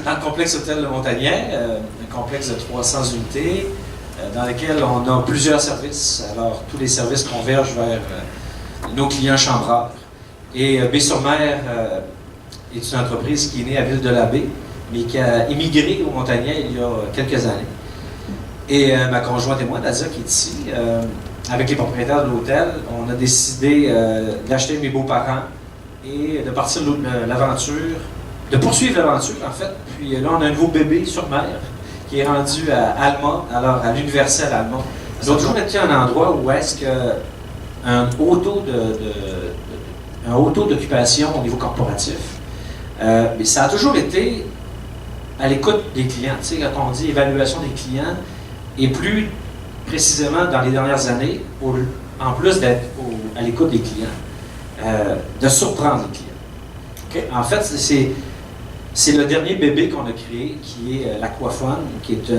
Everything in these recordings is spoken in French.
dans le complexe Hôtel Le Montagnet, un complexe de 300 unités, dans lequel on a plusieurs services. Alors, tous les services convergent vers nos clients chambreurs. Et Baie-sur-Mer est une entreprise qui est née à Ville-de-la-Baie, mais qui a émigré au Montagnet il y a quelques années. Et ma conjointe et moi, Nadia, qui est ici, avec les propriétaires de l'hôtel, on a décidé d'acheter mes beaux-parents et de partir l'aventure, de poursuivre l'aventure en fait. Puis là, on a un nouveau bébé sur mer qui est rendu à Alma, alors à l'Universel Alma. Ça a toujours été un endroit où est-ce qu'un haut taux d'occupation au niveau corporatif, mais ça a toujours été à l'écoute des clients. Tu sais, quand on dit évaluation des clients, et plus précisément dans les dernières années, en plus d'être à l'écoute des clients, de surprendre les clients. Okay? En fait, c'est le dernier bébé qu'on a créé, qui est l'Aquafun, qui est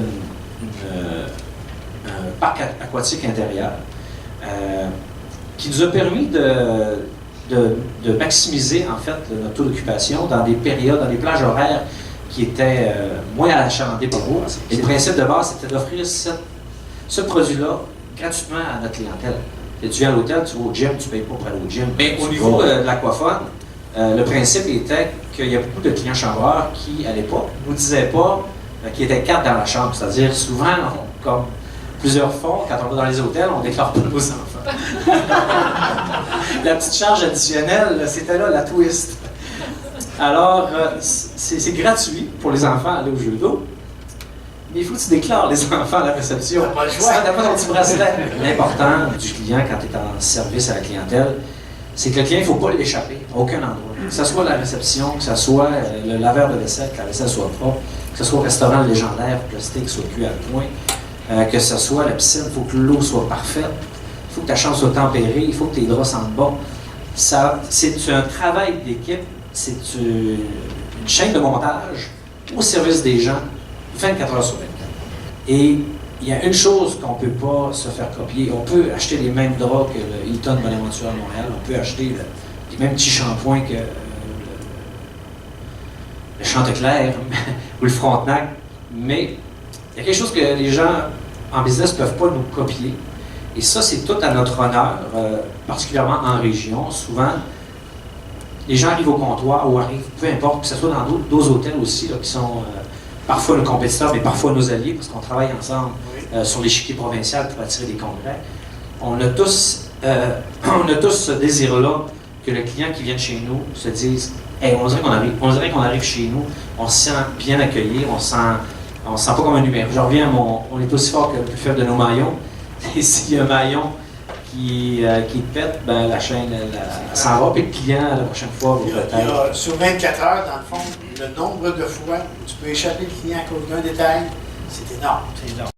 un parc aquatique intérieur, qui nous a permis de maximiser en fait notre taux d'occupation dans des périodes, dans des plages horaires qui étaient moins achalandées pour vous. Et le principe de base, c'était d'offrir ce produit-là gratuitement à notre clientèle. Tu viens à l'hôtel, tu vas au gym, tu ne payes pas pour aller au gym. Mais au niveau de l'Aquafun, le principe était qu'il y a beaucoup de clients chambreurs qui, à l'époque, ne nous disaient pas qu'il y était 4 dans la chambre. C'est-à-dire, souvent, comme plusieurs fois, quand on va dans les hôtels, on ne déclare pas nos enfants. La petite charge additionnelle, c'était là la twist. Alors, c'est gratuit pour les enfants aller au jeu d'eau, mais il faut que tu déclares les enfants à la réception. T'as pas le choix. T'as pas ton petit bracelet. L'important du client quand tu es en service à la clientèle, c'est que le client, il ne faut pas l'échapper à aucun endroit. Que ce soit la réception, que ce soit le laveur de vaisselle, que la vaisselle soit propre, que ce soit au restaurant légendaire, que le steak soit cuit à point, que ce soit la piscine, il faut que l'eau soit parfaite, il faut que ta chambre soit tempérée, il faut que tes draps sentent bon. C'est un travail d'équipe, c'est une chaîne de montage au service des gens, 24 heures sur 24. Et il y a une chose qu'on ne peut pas se faire copier. On peut acheter les mêmes draps que le Hilton Bonaventure à Montréal. On peut acheter les mêmes petits shampoings que le Chanteclair ou le Frontenac. Mais il y a quelque chose que les gens en business ne peuvent pas nous copier. Et ça, c'est tout à notre honneur, particulièrement en région. Souvent, les gens arrivent au comptoir ou arrivent, peu importe, que ce soit dans d'autres hôtels aussi, là, qui sont parfois nos compétiteurs, mais parfois nos alliés, parce qu'on travaille ensemble sur l'échiquier provincial pour attirer des congrès. On a tous ce désir-là que le client qui vient de chez nous se dise « Hey, on dirait qu'on arrive chez nous, on se sent bien accueilli, on se sent pas comme un numéro. » Je reviens à on est aussi fort que le plus faible de nos maillons. Et s'il y a un maillon qui pète, ben la chaîne s'en va, puis le client, la prochaine fois, va peut-être... Sur 24 heures, dans le fond, le nombre de fois où tu peux échapper le client à cause d'un détail, c'est énorme. C'est énorme.